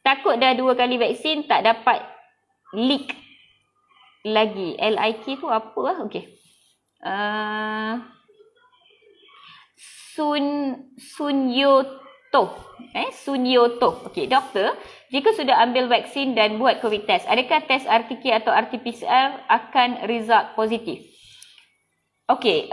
Takut dah 2 kali vaksin tak dapat leak lagi. LIK tu apa lah? Okey. Sunyoto. Sunyoto. Okey, doktor, jika sudah ambil vaksin dan buat COVID test, adakah test RT-PCR atau RT-PCR akan result positif? Okey,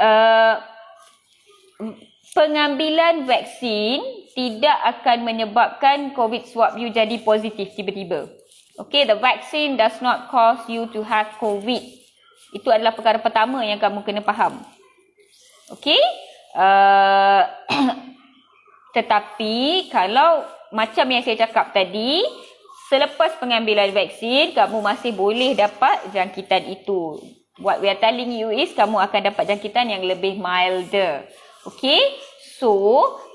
pengambilan vaksin tidak akan menyebabkan COVID swab you jadi positif tiba-tiba. Okay, the vaccine does not cause you to have COVID. Itu adalah perkara pertama yang kamu kena faham. Okay? Tetapi kalau macam yang saya cakap tadi, selepas pengambilan vaksin, kamu masih boleh dapat jangkitan itu. What we are telling you is kamu akan dapat jangkitan yang lebih milder. Okay? So,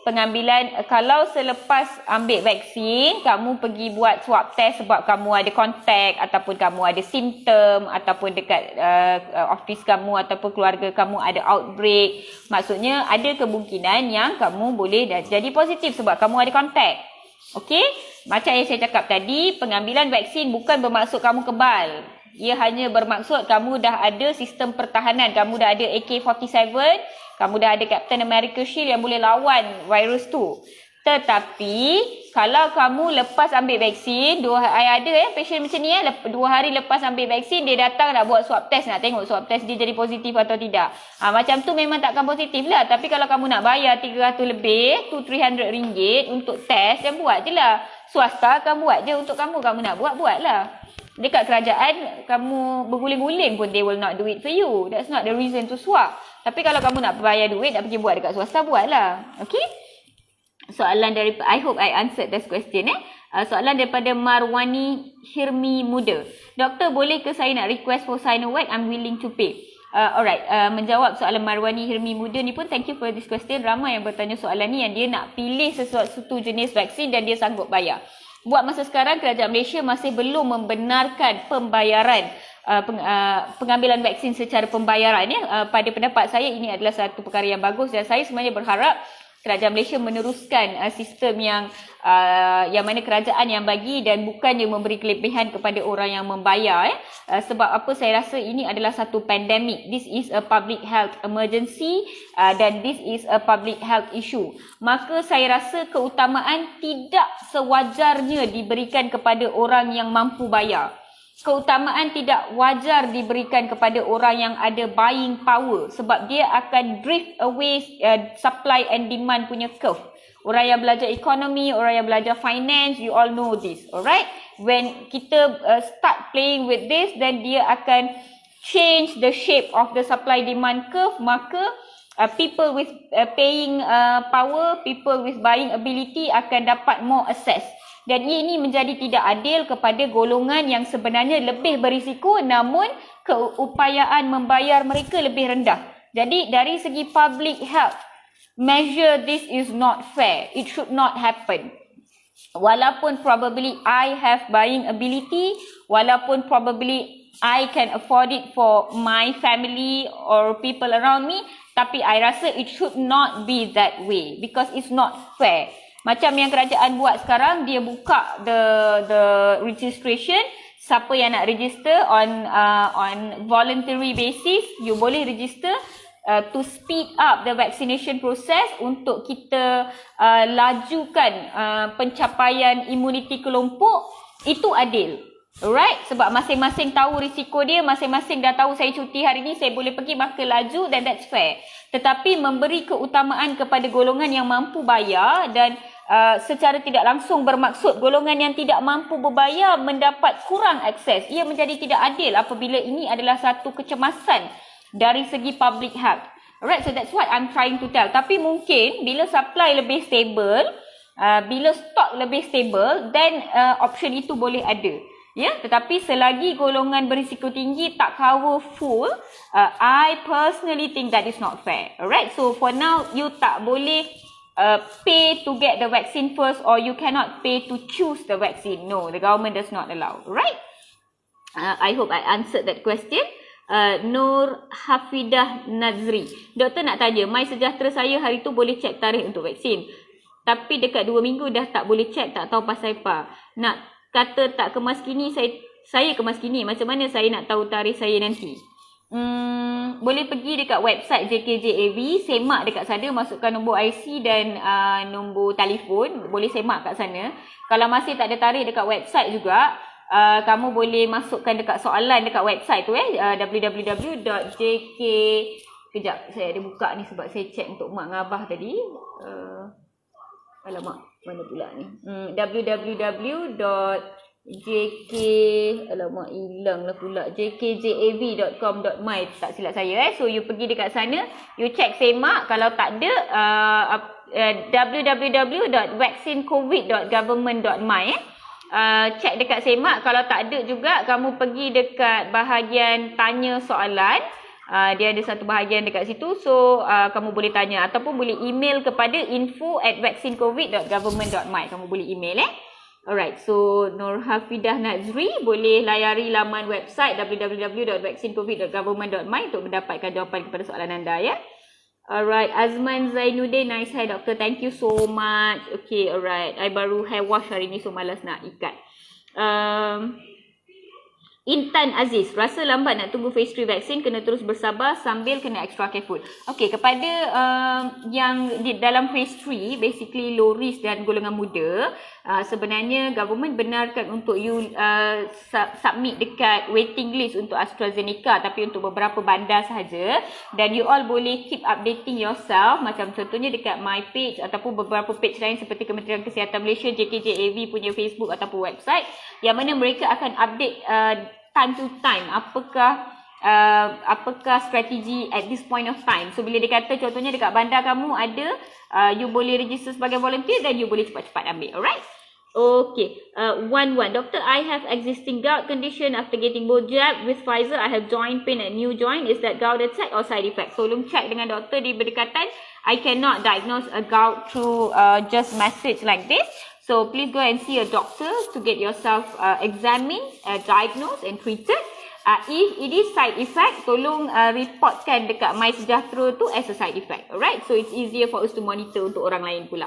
pengambilan, kalau selepas ambil vaksin, kamu pergi buat swab test sebab kamu ada kontak ataupun kamu ada simptom ataupun dekat office kamu ataupun keluarga kamu ada outbreak, maksudnya ada kemungkinan yang kamu boleh jadi positif sebab kamu ada kontak. Okey? Macam yang saya cakap tadi, pengambilan vaksin bukan bermaksud kamu kebal. Ia hanya bermaksud kamu dah ada sistem pertahanan, kamu dah ada AK-47, kamu dah ada Captain America Shield yang boleh lawan virus tu. Tetapi, kalau kamu lepas ambil vaksin, ada patient macam ni 2 hari lepas ambil vaksin, dia datang nak buat swab test, nak tengok swab test dia jadi positif atau tidak. Macam tu memang takkan positif lah. Tapi kalau kamu nak bayar 300 lebih, tu RM300 untuk test, dan buat je lah. Swasta kamu buat je untuk kamu nak buat lah. Dekat kerajaan, kamu berguling-guling pun they will not do it for you. That's not the reason to swab. Tapi kalau kamu nak bayar duit, nak pergi buat dekat swasta, buatlah. Okay? Soalan dari, I hope I answered this question. Soalan daripada Marwani Hirmi Muda. Doktor, boleh ke saya nak request for Sinovac? I'm willing to pay. Alright, menjawab soalan Marwani Hirmi Muda ni pun, thank you for this question. Ramai yang bertanya soalan ni yang dia nak pilih sesuatu jenis vaksin dan dia sanggup bayar. Buat masa sekarang, kerajaan Malaysia masih belum membenarkan pembayaran pengambilan vaksin secara pembayaran. Pada pendapat saya, ini adalah satu perkara yang bagus dan saya sebenarnya berharap kerajaan Malaysia meneruskan sistem yang mana kerajaan yang bagi dan bukannya memberi kelebihan kepada orang yang membayar. Sebab apa, saya rasa ini adalah satu pandemik. This is a public health emergency dan this is a public health issue. Maka saya rasa keutamaan tidak sewajarnya diberikan kepada orang yang mampu bayar. Keutamaan tidak wajar diberikan kepada orang yang ada buying power sebab dia akan drift away supply and demand punya curve. Orang yang belajar ekonomi, orang yang belajar finance, you all know this, alright? When kita start playing with this, then dia akan change the shape of the supply demand curve, maka people with paying power, people with buying ability akan dapat more access. Dan ini menjadi tidak adil kepada golongan yang sebenarnya lebih berisiko namun keupayaan membayar mereka lebih rendah. Jadi dari segi public health measure, this is not fair. It should not happen. Walaupun probably I have buying ability, walaupun probably I can afford it for my family or people around me, tapi I rasa it should not be that way because it's not fair. Macam yang kerajaan buat sekarang, dia buka the registration. Siapa yang nak register on voluntary basis, you boleh register to speed up the vaccination process untuk kita lajukan pencapaian imuniti kelompok. Itu adil. Alright? Sebab masing-masing tahu risiko dia, masing-masing dah tahu saya cuti hari ni, saya boleh pergi, maka laju, dan that's fair. Tetapi memberi keutamaan kepada golongan yang mampu bayar dan secara tidak langsung bermaksud golongan yang tidak mampu berbayar mendapat kurang akses. Ia menjadi tidak adil apabila ini adalah satu kecemasan dari segi public health. Alright, so that's what I'm trying to tell. Tapi mungkin bila supply lebih stable, bila stok lebih stable, then option itu boleh ada. Ya, tetapi selagi golongan berisiko tinggi tak cover full, I personally think that is not fair. Alright, so for now you tak boleh pay to get the vaccine first, or you cannot pay to choose the vaccine. No, the government does not allow. Right? I hope I answered that question. Nur Hafidah Nazri. Doktor nak tanya, My Sejahtera saya hari tu boleh cek tarikh untuk vaksin. Tapi dekat 2 minggu dah tak boleh check, tak tahu pasal apa. Nak kata tak kemas kini, saya kemas kini. Macam mana saya nak tahu tarikh saya nanti? Boleh pergi dekat website JKJAV, semak dekat sana, masukkan nombor IC dan nombor telefon, boleh semak kat sana. Kalau masih tak ada tarikh dekat website juga, kamu boleh masukkan dekat soalan dekat website tu www.jk. Kejap, saya ada buka ni sebab saya check untuk mak dengan abah tadi. Alamak, mana pula ni? www.jk, alamak hilang lah pula, jkjav.com.my, tak silap saya So you pergi dekat sana, you check semak. Kalau tak ada, www.vaccinecovid.government.my check dekat semak. Kalau tak ada juga, kamu pergi dekat bahagian tanya soalan. Dia ada satu bahagian dekat situ, so kamu boleh tanya ataupun boleh email kepada info@vaccinecovid.government.my. Kamu boleh email Alright, so Nur Hafidah Nazri boleh layari laman website www.vaccinecovid.government.my untuk mendapatkan jawapan kepada soalan anda Alright, Azman Zainuddin, nice, hi doktor, thank you so much. Okay, alright, I baru hair wash hari ni so malas nak ikat. Intan Aziz, rasa lambat nak tunggu phase 3 vaksin, kena terus bersabar sambil kena extra careful. Okey, kepada yang di dalam phase 3, basically low risk dan golongan muda, sebenarnya government benarkan untuk you submit dekat waiting list untuk AstraZeneca, tapi untuk beberapa bandar sahaja, dan you all boleh keep updating yourself, macam contohnya dekat my page ataupun beberapa page lain seperti Kementerian Kesihatan Malaysia, JKJAV punya Facebook ataupun website, yang mana mereka akan update time to time apakah strategi at this point of time. So bila dia kata contohnya dekat bandar kamu ada, you boleh register sebagai volunteer dan you boleh cepat-cepat ambil. Alright? Okay. 1-1. Doctor, I have existing gout condition after getting both jab with Pfizer. I have joint pain at new joint. Is that gout attack or side effect? So tolong check dengan doktor di berdekatan. I cannot diagnose a gout through just message like this. So please go and see a doctor to get yourself examined, diagnosed and treated. If it is side effect, tolong reportkan dekat MySejahtera tu as a side effect. Alright, so it's easier for us to monitor untuk orang lain pula.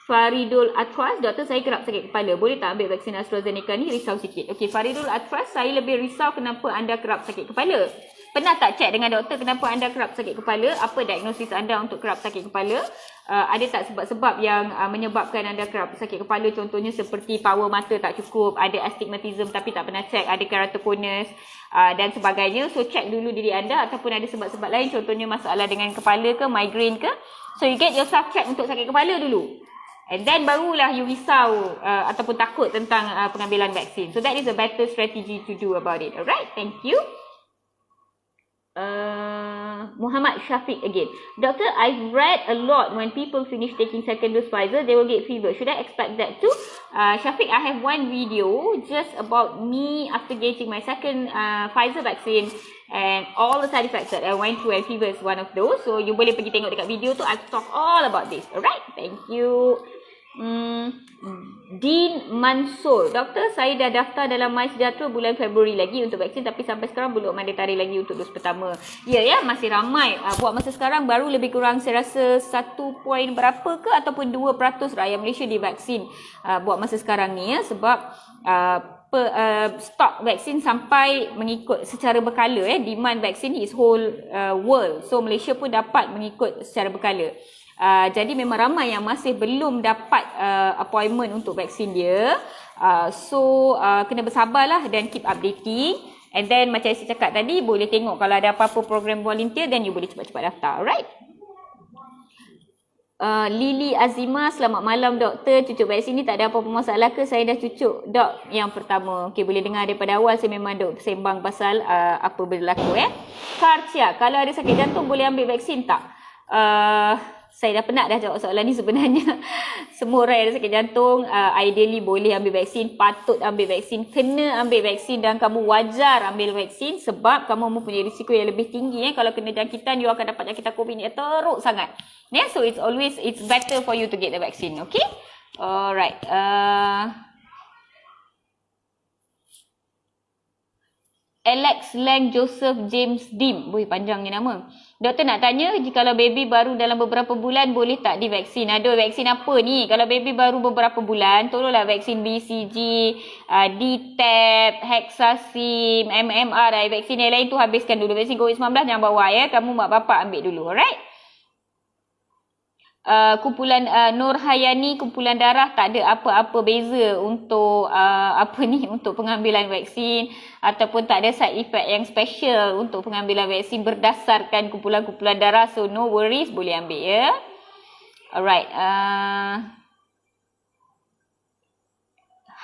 Faridul Atras, doktor saya kerap sakit kepala, boleh tak ambil vaksin AstraZeneca ni? Risau sikit. Okay, Faridul Atras, saya lebih risau kenapa anda kerap sakit kepala. Pernah tak check dengan doktor kenapa anda kerap sakit kepala? Apa diagnosis anda untuk kerap sakit kepala? Ada tak sebab-sebab yang menyebabkan anda kerap sakit kepala? Contohnya seperti power mata tak cukup, ada astigmatism tapi tak pernah check, ada keratoconus dan sebagainya. So check dulu diri anda, ataupun ada sebab-sebab lain, contohnya masalah dengan kepala ke, migraine ke. So you get yourself check untuk sakit kepala dulu. And then barulah you risau ataupun takut tentang pengambilan vaksin. So that is a better strategy to do about it. Alright, thank you. Muhammad Shafiq again. Doctor, I've read a lot when people finish taking second dose Pfizer, they will get fever. Should I expect that too? Shafiq, I have one video just about me after getting my second Pfizer vaccine and all the side effects that I went through, and fever is one of those. So you boleh pergi tengok dekat video tu, I've talked all about this. Alright, thank you. Dean Mansur, doktor, saya dah daftar dalam MySejahtera bulan Februari lagi untuk vaksin, tapi sampai sekarang belum ada tarikh lagi untuk dos pertama. Ya, masih ramai. Buat masa sekarang baru lebih kurang saya rasa 1 point berapa ke ataupun 2% rakyat Malaysia divaksin buat masa sekarang ni sebab stok vaksin sampai mengikut secara berkala demand vaksin is whole world. So Malaysia pun dapat mengikut secara berkala. Jadi memang ramai yang masih belum dapat appointment untuk vaksin dia. So kena bersabarlah dan keep updating. And then macam saya cakap tadi, boleh tengok kalau ada apa-apa program volunteer, then you boleh cepat-cepat daftar. Alright? Lily Azima, selamat malam doktor. Cucuk vaksin ni tak ada apa-apa masalah ke? Saya dah cucuk dok yang pertama. Okey, boleh dengar daripada awal saya memang dok sembang pasal apa berlaku Karcia, kalau ada sakit jantung boleh ambil vaksin tak? Saya dah penat dah jawab soalan ni sebenarnya. Semua orang yang ada sakit jantung ideally boleh ambil vaksin, patut ambil vaksin, kena ambil vaksin, dan kamu wajar ambil vaksin sebab kamu mempunyai risiko yang lebih tinggi kalau kena jangkitan, you akan dapat jangkitan COVID ni teruk sangat. So it's better for you to get the vaccine. Okay? Alright. Alex Lang Joseph James Dim. Wih, panjang ni nama. Doktor nak tanya, jikalau baby baru dalam beberapa bulan, boleh tak divaksin? Aduh, vaksin apa ni? Kalau baby baru beberapa bulan, tolonglah vaksin BCG, DTaP, Hexasim, MMR. Vaksin yang lain tu habiskan dulu. Vaksin COVID-19 jangan bawa ya. Kamu mak bapak ambil dulu, alright? Kumpulan Nurhayani, kumpulan darah tak ada apa-apa beza untuk untuk pengambilan vaksin ataupun tak ada side effect yang special untuk pengambilan vaksin berdasarkan kumpulan-kumpulan darah, so no worries, boleh ambil ya. Alright.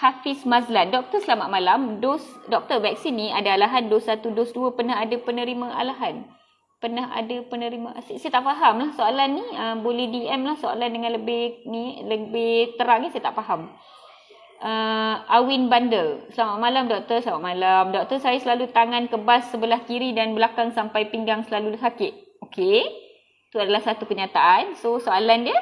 Hafiz Mazlan, doktor selamat malam. Doktor, vaksin ni ada alahan dos 1, dos 2, pernah ada penerima alahan? Pernah ada penerima, saya tak faham lah soalan ni. Boleh DM lah soalan dengan lebih terang ni, saya tak faham. Awin Bandel, selamat malam doktor. Selamat malam doktor, saya selalu tangan kebas sebelah kiri dan belakang sampai pinggang selalu sakit. Okey, itu adalah satu kenyataan. So soalan dia,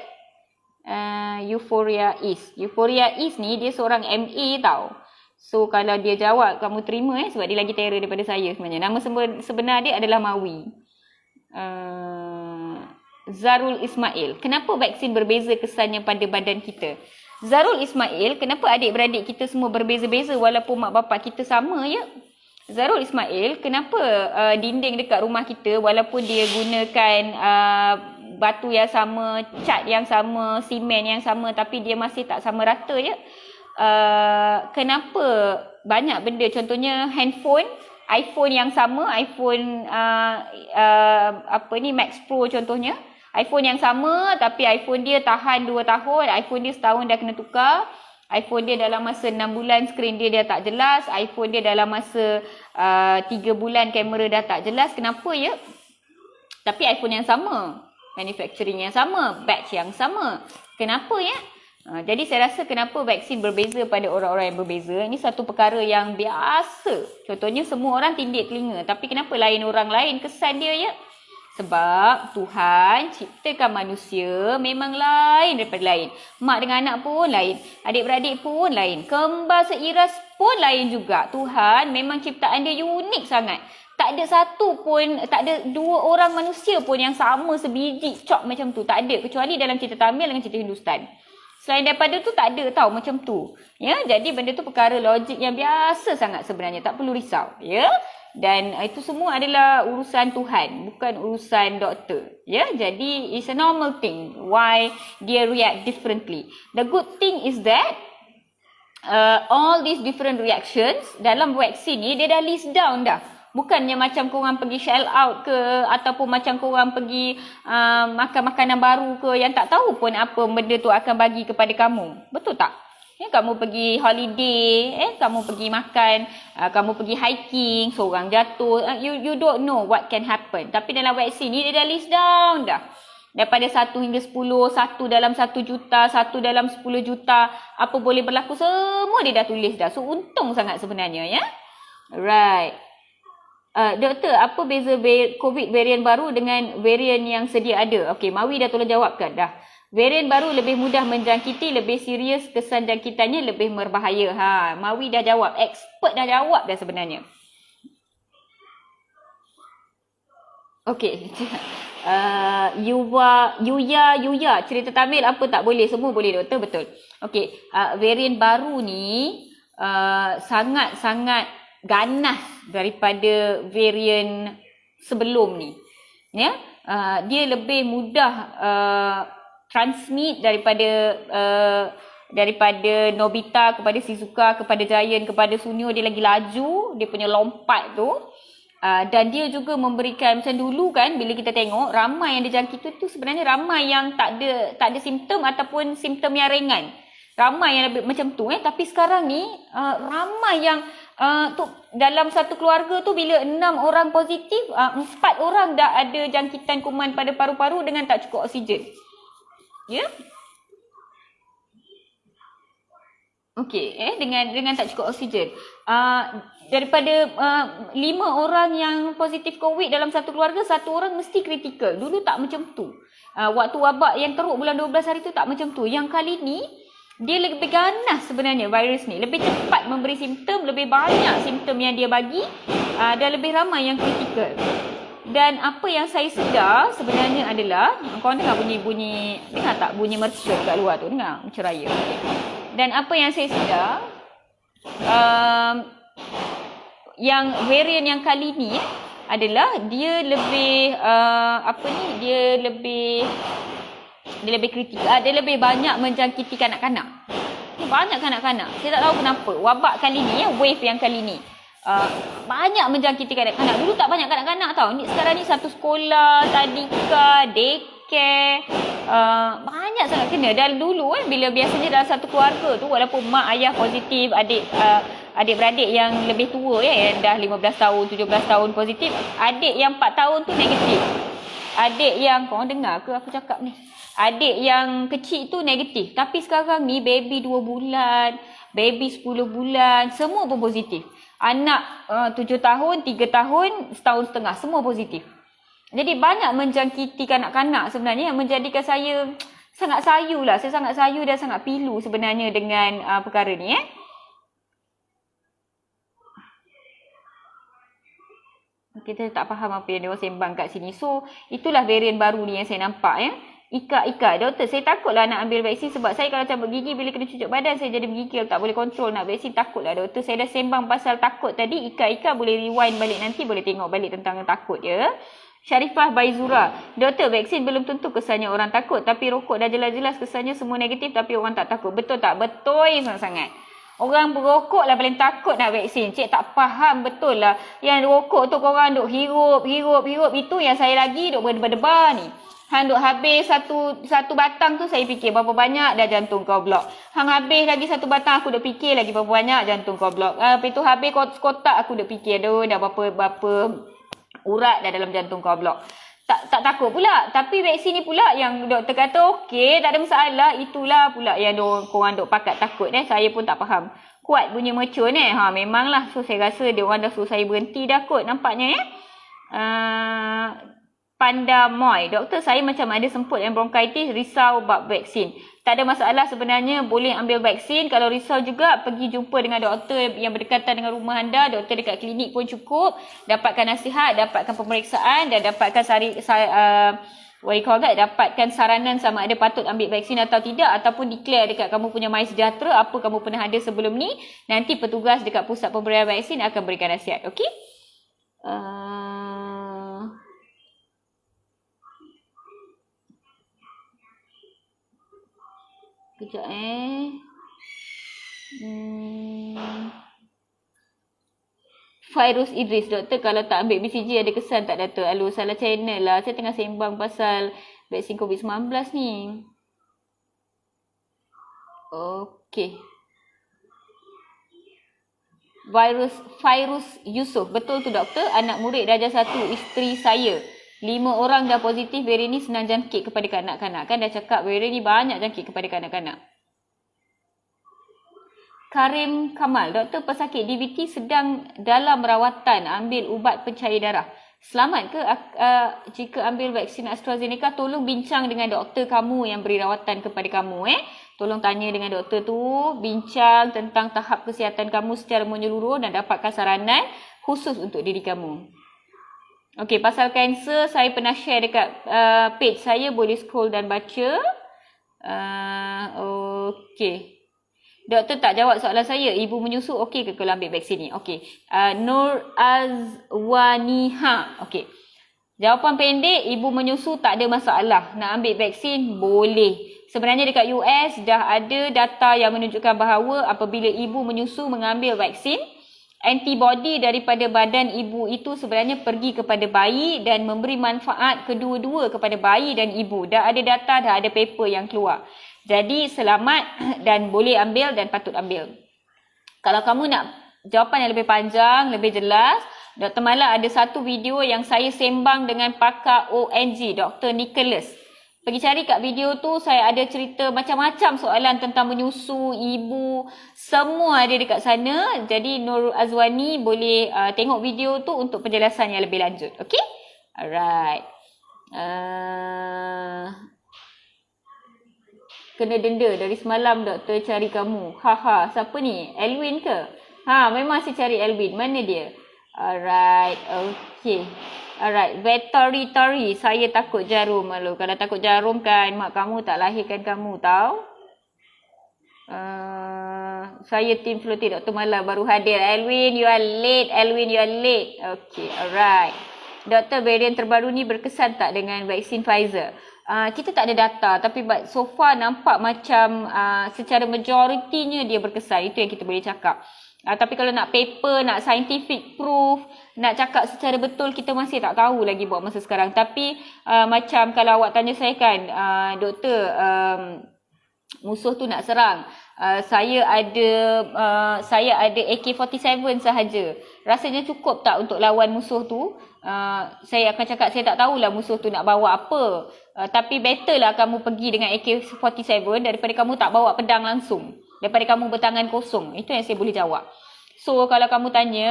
Euphoria Is ni dia seorang MA tau. So kalau dia jawab kamu terima sebab dia lagi terror daripada saya sebenarnya. Nama sebenar dia adalah Mawi. Zarul Ismail, kenapa vaksin berbeza kesannya pada badan kita? Zarul Ismail, kenapa adik-beradik kita semua berbeza-beza walaupun mak bapak kita sama ya? Zarul Ismail, kenapa dinding dekat rumah kita walaupun dia gunakan batu yang sama, cat yang sama, simen yang sama, tapi dia masih tak sama rata ya? Kenapa banyak benda, contohnya handphone, iPhone yang sama, iPhone Max Pro contohnya. iPhone yang sama tapi iPhone dia tahan 2 tahun, iPhone dia setahun dah kena tukar. iPhone dia dalam masa 6 bulan skrin dia tak jelas, iPhone dia dalam masa 3 bulan kamera dah tak jelas. Kenapa ya? Tapi iPhone yang sama, manufacturing yang sama, batch yang sama. Kenapa ya? Jadi saya rasa kenapa vaksin berbeza pada orang-orang yang berbeza, ini satu perkara yang biasa. Contohnya semua orang tindik telinga, tapi kenapa lain orang lain kesan dia ya? Sebab Tuhan ciptakan manusia memang lain daripada lain. Mak dengan anak pun lain, adik-beradik pun lain, kembar seiras pun lain juga. Tuhan memang ciptaan dia unik sangat. Tak ada satu pun, tak ada 2 orang manusia pun yang sama sebiji cok macam tu. Tak ada, kecuali dalam cerita Tamil dengan cerita Hindustan. Selain daripada tu tak ada tau macam tu. Ya, jadi benda tu perkara logik yang biasa sangat sebenarnya, tak perlu risau, ya. Dan itu semua adalah urusan Tuhan, bukan urusan doktor. Ya, jadi it's a normal thing why dia react differently. The good thing is that all these different reactions dalam vaksin ni dia dah list down dah. Bukannya macam korang pergi shell out ke ataupun macam korang pergi makan makanan baru ke yang tak tahu pun apa benda tu akan bagi kepada kamu. Betul tak? Ya, kamu pergi holiday, kamu pergi makan, kamu pergi hiking, seorang jatuh, you don't know what can happen. Tapi dalam vaksin ni dia dah list down dah. Daripada 1 hingga 10, 1 dalam 1 juta, 1 dalam 10 juta, apa boleh berlaku semua dia dah tulis dah. So untung sangat sebenarnya ya. Alright. Doktor, apa beza COVID varian baru dengan varian yang sedia ada? Okey, Mawi dah tolong jawabkan dah. Varian baru lebih mudah menjangkiti, lebih serius kesan jangkitannya, lebih berbahaya. Mawi dah jawab, expert dah jawab dah sebenarnya. Okey. Yuya, cerita Tamil apa tak boleh? Semua boleh doktor, betul. Okey, varian baru ni sangat-sangat ganas daripada varian sebelum ni. Ya, dia lebih mudah transmit daripada Nobita kepada Shizuka, kepada Giant, kepada Sunyo. Dia lagi laju, dia punya lompat tu. Dan dia juga memberikan, macam dulu kan bila kita tengok ramai yang dijangkit tu sebenarnya ramai yang tak ada simptom ataupun simptom yang ringan. Ramai yang lebih macam tu tapi sekarang ni ramai yang tu dalam satu keluarga tu bila 6 orang positif, 4 orang dah ada jangkitan kuman pada paru-paru dengan tak cukup oksigen. Ya? Okey, dengan tak cukup oksigen. Daripada 5 orang yang positif COVID dalam satu keluarga, 1 orang mesti kritikal. Dulu tak macam tu. Waktu wabak yang teruk bulan 12 hari tu tak macam tu. Yang kali ni dia lebih ganas sebenarnya virus ni. Lebih cepat memberi simptom, lebih banyak simptom yang dia bagi dan lebih ramai yang kritikal. Dan apa yang saya sedar sebenarnya adalah, korang dengar bunyi-bunyi, dengar tak bunyi mercun kat luar tu, dengar macam raya. Dan apa yang saya sedar, yang varian yang kali ni adalah dia lebih dia lebih kritikal, dia lebih banyak menjangkiti kanak-kanak. Banyak kanak-kanak. Saya tak tahu kenapa. Wabak kali ni, wave yang kali ni, banyak menjangkiti kanak-kanak. Dulu tak banyak kanak-kanak tau. Ni sekarang ni satu sekolah, tadika, daycare, banyak sangat kena. Dan dulu bila biasanya dalam satu keluarga tu, walaupun mak ayah positif, adik-beradik yang lebih tua yang dah 15 tahun, 17 tahun positif, adik yang 4 tahun tu negatif. Adik yang, korang dengar ke aku cakap ni? Adik yang kecil tu negatif. Tapi sekarang ni baby 2 bulan, baby 10 bulan, semua pun positif. Anak 7 tahun, 3 tahun, setahun setengah, semua positif. Jadi banyak menjangkiti kanak-kanak sebenarnya yang menjadikan saya sangat sayu lah. Saya sangat sayu dan sangat pilu sebenarnya dengan perkara ni. Kita tak faham apa yang dia sembang kat sini. So, itulah varian baru ni yang saya nampak Ika, doktor, saya takutlah nak ambil vaksin sebab saya kalau cabut gigi bila kena cucuk badan saya jadi bergigil, tak boleh kontrol nak vaksin, takutlah doktor. Saya dah sembang pasal takut tadi. Ika boleh rewind balik nanti, boleh tengok balik tentang takut ya. Syarifah Baizura, doktor, vaksin belum tentu kesannya orang takut, tapi rokok dah jelas-jelas kesannya semua negatif tapi orang tak takut. Betul tak? Betul sangat-sangat. Orang berokok lah paling takut nak vaksin. Cik tak faham betul lah. Yang rokok tu korang duk hirup. Itu yang saya lagi duk berdebar-debar ni. Hang duk habis satu batang tu saya fikir berapa banyak dah jantung kau blok. Hang habis lagi satu batang aku duk fikir lagi berapa banyak jantung kau blok. Lepas tu habis kotak aku duk fikir dah berapa urat dah dalam jantung kau blok. Tak takut pula. Tapi vaksin ni pula yang doktor kata okey, tak ada masalah. Itulah pula yang korang duk pakat takut Saya pun tak faham. Kuat bunyi mercun memanglah. So saya rasa dia orang dah suruh saya berhenti dah kot nampaknya Panda Moy, doktor, saya macam ada semput dan bronkitis, risau bab vaksin. Tak ada masalah sebenarnya, boleh ambil vaksin. Kalau risau juga, pergi jumpa dengan doktor yang berdekatan dengan rumah anda. Doktor dekat klinik pun cukup. Dapatkan nasihat, dapatkan pemeriksaan dan dapatkan dapatkan saranan sama ada patut ambil vaksin atau tidak, ataupun declare dekat kamu punya MySejahtera apa kamu pernah ada sebelum ni. Nanti petugas dekat pusat pemberian vaksin akan berikan nasihat. Okey? Kejap Fairuz Idris, doktor, kalau tak ambil BCG ada kesan tak doktor? Alu, salah channel lah. Saya tengah sembang pasal vaksin COVID-19 ni. Okey. Fairuz Yusof, betul tu doktor, anak murid darjah 1 isteri saya. 5 orang dah positif varian ni, senang jangkit kepada kanak-kanak. Kan dah cakap varian ni banyak jangkit kepada kanak-kanak. Karim Kamal, doktor, pesakit DVT sedang dalam rawatan, ambil ubat pencair darah. Selamat ke jika ambil vaksin AstraZeneca? Tolong bincang dengan doktor kamu yang beri rawatan kepada kamu. Tolong tanya dengan doktor tu, bincang tentang tahap kesihatan kamu secara menyeluruh dan dapatkan saranan khusus untuk diri kamu. Okey, pasal kanser saya pernah share dekat page saya, boleh scroll dan baca. Okey. Doktor tak jawab soalan saya. Ibu menyusu okey ke kalau ambil vaksin ni? Okey. Nur Azwaniha. Okey. Jawapan pendek, ibu menyusu tak ada masalah. Nak ambil vaksin boleh. Sebenarnya dekat US dah ada data yang menunjukkan bahawa apabila ibu menyusu mengambil vaksin, antibody daripada badan ibu itu sebenarnya pergi kepada bayi dan memberi manfaat kedua-dua kepada bayi dan ibu. Dah ada data, dah ada paper yang keluar. Jadi selamat dan boleh ambil dan patut ambil. Kalau kamu nak jawapan yang lebih panjang, lebih jelas, Dr. Mala ada satu video yang saya sembang dengan pakar ONG, Dr. Nicholas. Pergi cari kat video tu, saya ada cerita macam-macam soalan tentang menyusu, ibu, semua ada dekat sana. Jadi Nur Azwani boleh tengok video tu untuk penjelasan yang lebih lanjut. Okay? Alright. Kena denda. Dari semalam doktor cari kamu. Haha, siapa ni? Elwin ke? Ha, memang saya cari Elwin. Mana dia? Alright, okay. Alright, veterinary. Saya takut jarum. Malu. Kalau takut jarum kan, mak kamu tak lahirkan kamu, tahu? Saya tim floating Dr. Mala baru hadir. Elwin, you are late. Elwin, you are late. Okay, alright. Doktor, varian terbaru ni berkesan tak dengan vaksin Pfizer? Kita tak ada data, tapi so far nampak macam secara majoritinya dia berkesan. Itu yang kita boleh cakap. Tapi kalau nak paper, nak scientific proof, nak cakap secara betul, kita masih tak tahu lagi buat masa sekarang. Tapi macam kalau awak tanya saya kan, doktor, musuh tu nak serang. Saya ada AK-47 sahaja. Rasanya cukup tak untuk lawan musuh tu? Saya akan cakap saya tak tahulah musuh tu nak bawa apa. Tapi better lah kamu pergi dengan AK-47 daripada kamu tak bawa pedang langsung. Daripada kamu bertangan kosong. Itu yang saya boleh jawab. So kalau kamu tanya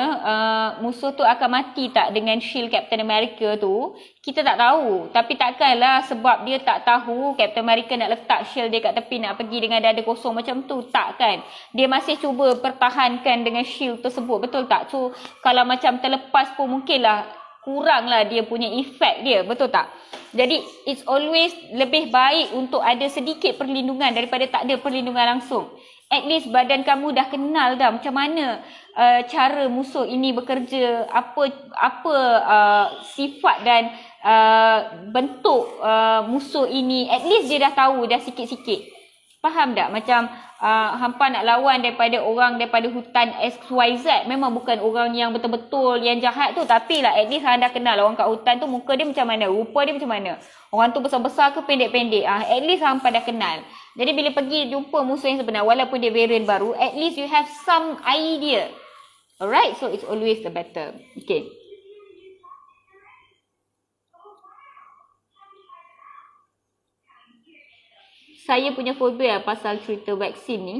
musuh tu akan mati tak dengan shield Captain America tu, kita tak tahu. Tapi takkanlah sebab dia tak tahu Captain America nak letak shield dia kat tepi nak pergi dengan dada kosong macam tu. Tak kan. Dia masih cuba pertahankan dengan shield tersebut. Betul tak? So kalau macam terlepas pun mungkinlah kuranglah dia punya efek dia. Betul tak? Jadi it's always lebih baik untuk ada sedikit perlindungan daripada tak ada perlindungan langsung. At least badan kamu dah kenal dah macam mana cara musuh ini bekerja, apa sifat dan bentuk musuh ini. At least dia dah tahu dah sikit-sikit. Faham tak? Macam hampa nak lawan daripada orang daripada hutan XYZ. Memang bukan orang yang betul-betul yang jahat tu. Tapi lah at least anda kenal orang kat hutan tu muka dia macam mana, rupa dia macam mana. Orang tu besar-besar ke pendek-pendek. At least hampa dah kenal. Jadi bila pergi jumpa musuh yang sebenar, walaupun dia variant baru, at least you have some idea. Alright, so it's always the better. Okay. Saya punya fobia pasal cerita vaksin ni.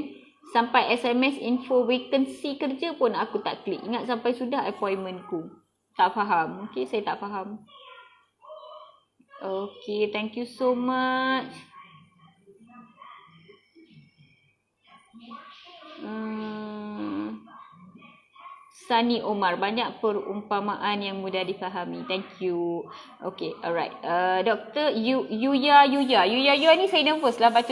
Sampai SMS info vacancy kerja pun aku tak klik. Ingat sampai sudah appointmentku. Tak faham. Okay, saya tak faham. Okay, thank you so much. Sani Omar, banyak perumpamaan yang mudah difahami. Thank you. Okay, alright. Doktor, Yuya ni saya nervous lah baca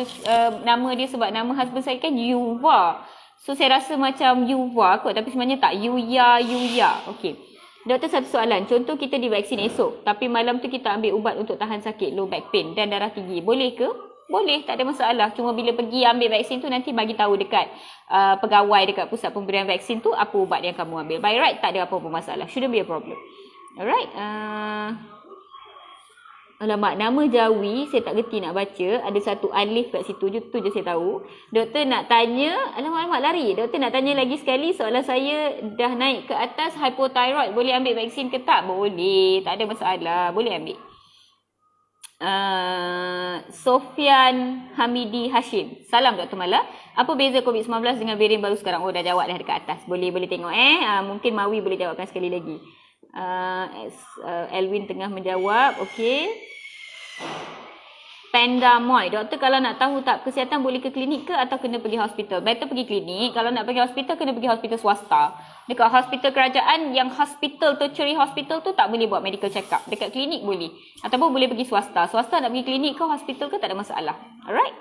nama dia sebab nama husband saya kan Yuva. So saya rasa macam Yuva kot, tapi sebenarnya tak. Yuya. Okay. Doktor, satu soalan. Contoh kita divaksin esok, tapi malam tu kita ambil ubat untuk tahan sakit, low back pain dan darah tinggi. Boleh ke? Boleh, tak ada masalah. Cuma bila pergi ambil vaksin tu nanti bagi tahu dekat pegawai dekat pusat pemberian vaksin tu apa ubat yang kamu ambil. By right, tak ada apa-apa masalah. Shouldn't be a problem. Alright. Alamak, nama Jawi saya tak gerti nak baca. Ada satu alif kat situ. Tu je saya tahu. Doktor nak tanya. Alamak, lari. Doktor nak tanya lagi sekali. Soalan saya dah naik ke atas hypothyroid. Boleh ambil vaksin ke tak? Boleh. Tak ada masalah. Boleh ambil. Sofian Hamidi Hashim. Salam Dr. Mala. Apa beza COVID-19 dengan varian baru sekarang? Oh, dah jawab dah dekat atas. Boleh tengok mungkin Mawi boleh jawabkan sekali lagi. Elwin tengah menjawab. Okey. Panda Moy. Doktor, kalau nak tahu tak kesihatan boleh ke klinik ke atau kena pergi hospital? Better pergi klinik. Kalau nak pergi hospital, kena pergi hospital swasta. Dekat hospital kerajaan, yang hospital, tertiary hospital tu tak boleh buat medical check up. Dekat klinik boleh. Ataupun boleh pergi swasta. Swasta nak pergi klinik ke hospital ke tak ada masalah. Alright.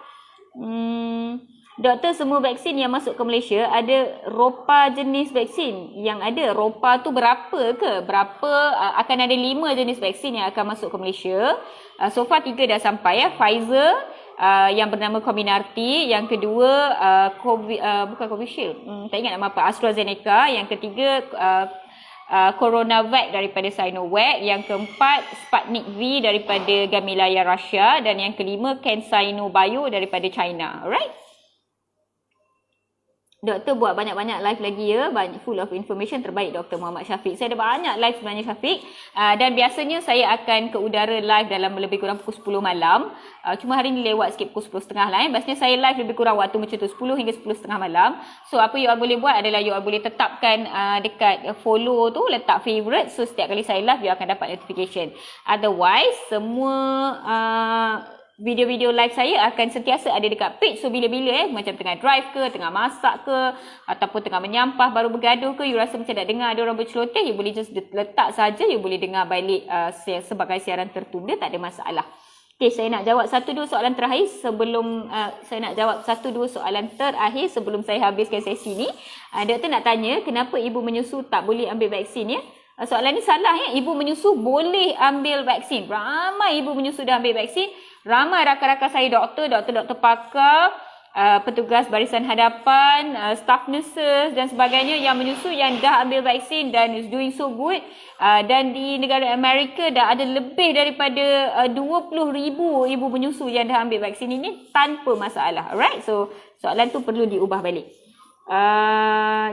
Doktor, semua vaksin yang masuk ke Malaysia ada ropa jenis vaksin. Yang ada ropa tu berapa ke? Akan ada 5 jenis vaksin yang akan masuk ke Malaysia. So far 3 dah sampai ya. Pfizer yang bernama Comirnaty, yang kedua bukan Covishield. Tak ingat nama apa. AstraZeneca, yang ketiga CoronaVac daripada Sinovac, yang keempat Sputnik V daripada Gamaleya Russia dan yang kelima CanSino Bio daripada China. Alright. Doktor buat banyak-banyak live lagi ya. Full of information. Terbaik Dr. Muhammad Syafiq. Saya ada banyak live sebenarnya Syafiq. Dan biasanya saya akan ke udara live dalam lebih kurang pukul 10 malam. Cuma hari ni lewat sikit pukul 10.30 lah. Biasanya saya live lebih kurang waktu macam tu 10 hingga 10.30 malam. So apa you all boleh buat adalah you all boleh tetapkan dekat follow tu, letak favourite. So setiap kali saya live you akan dapat notification. Otherwise semua video-video live saya akan sentiasa ada dekat page. So bila-bila macam tengah drive ke, tengah masak ke, ataupun tengah menyampah baru bergaduh ke, you rasa macam nak dengar ada orang berceloteh, you boleh just letak saja, you boleh dengar balik sebagai siaran tertunda, tak ada masalah. Okay, saya nak jawab satu dua soalan terakhir sebelum saya habiskan sesi ni. Doktor nak tanya, kenapa ibu menyusu tak boleh ambil vaksin ya? Soalan ni salah ya. Ibu menyusu boleh ambil vaksin. Ramai ibu menyusu dah ambil vaksin. Ramai rakan-rakan saya doktor pakar, petugas barisan hadapan, staff nurses dan sebagainya yang menyusu yang dah ambil vaksin dan is doing so good. Dan di negara Amerika dah ada lebih daripada 20,000 ibu menyusu yang dah ambil vaksin ini tanpa masalah. Alright, so soalan tu perlu diubah balik.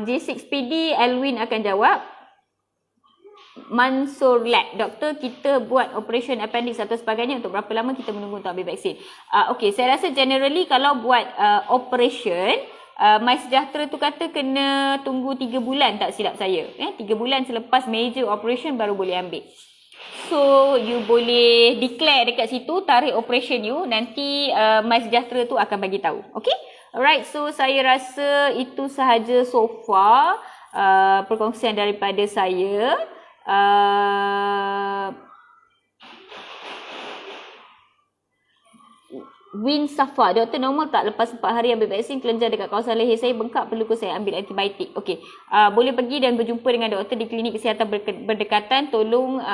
J6PD Elwin akan jawab. Mansur Lab, doktor, kita buat operation appendix atau sebagainya, untuk berapa lama kita menunggu untuk ambil vaksin? Okay, saya rasa generally kalau buat operation, MySejahtera tu kata kena tunggu 3 bulan tak silap saya. 3 bulan selepas major operation baru boleh ambil. So you boleh declare dekat situ tarikh operation you, nanti MySejahtera tu akan bagi tahu. Okay? Alright, so saya rasa itu sahaja so far perkongsian daripada saya. Win Safa, doktor, normal tak lepas 4 hari ambil vaksin kelenjar dekat kawasan leher saya bengkak, perlu ke saya ambil antibiotik? Okey, boleh pergi dan berjumpa dengan doktor di klinik kesihatan berdekatan. Tolong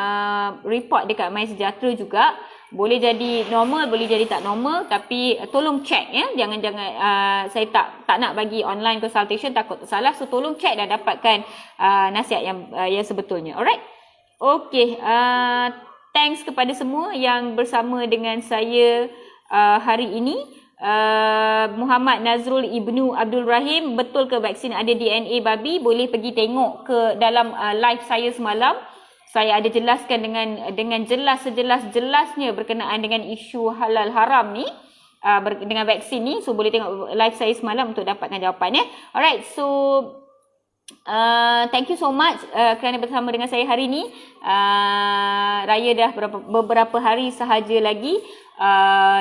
report dekat MySejahtera juga. Boleh jadi normal, boleh jadi tak normal, tapi tolong check ya. Jangan saya tak nak bagi online consultation, takut salah. So tolong check dan dapatkan nasihat yang sebetulnya. Alright. Okey, thanks kepada semua yang bersama dengan saya hari ini. Muhammad Nazrul Ibnu Abdul Rahim, betul ke vaksin ada DNA babi? Boleh pergi tengok ke dalam live saya semalam. Saya ada jelaskan dengan jelas sejelas-jelasnya berkenaan dengan isu halal haram ni, dengan vaksin ni. So boleh tengok live saya semalam untuk dapatkan jawapannya. Alright, so thank you so much kerana bersama dengan saya hari ni. Raya dah beberapa hari sahaja lagi.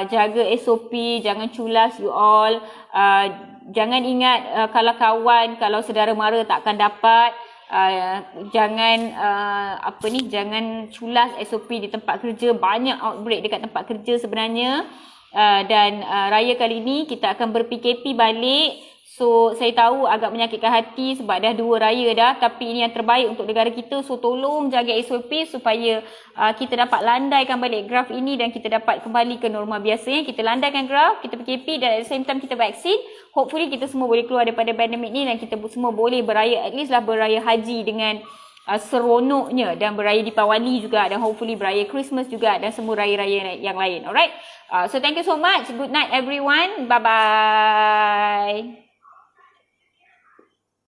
Jaga SOP, jangan culas you all. Jangan ingat kalau kawan, kalau saudara mara takkan dapat. Jangan jangan culas SOP di tempat kerja. Banyak outbreak dekat tempat kerja sebenarnya. Dan raya kali ni kita akan ber-PKP balik. So saya tahu agak menyakitkan hati sebab dah 2 raya dah, tapi ini yang terbaik untuk negara kita. So tolong jaga SOP supaya kita dapat landaikan balik graf ini dan kita dapat kembali ke norma biasanya. Kita landaikan graf, kita PKP dan at the same time kita vaksin. Hopefully kita semua boleh keluar daripada pandemik ni dan kita semua boleh beraya, at least lah beraya haji dengan seronoknya, dan beraya Deepawali juga, dan hopefully beraya Christmas juga, dan semua raya-raya yang lain. Alright, so thank you so much. Good night everyone. Bye bye.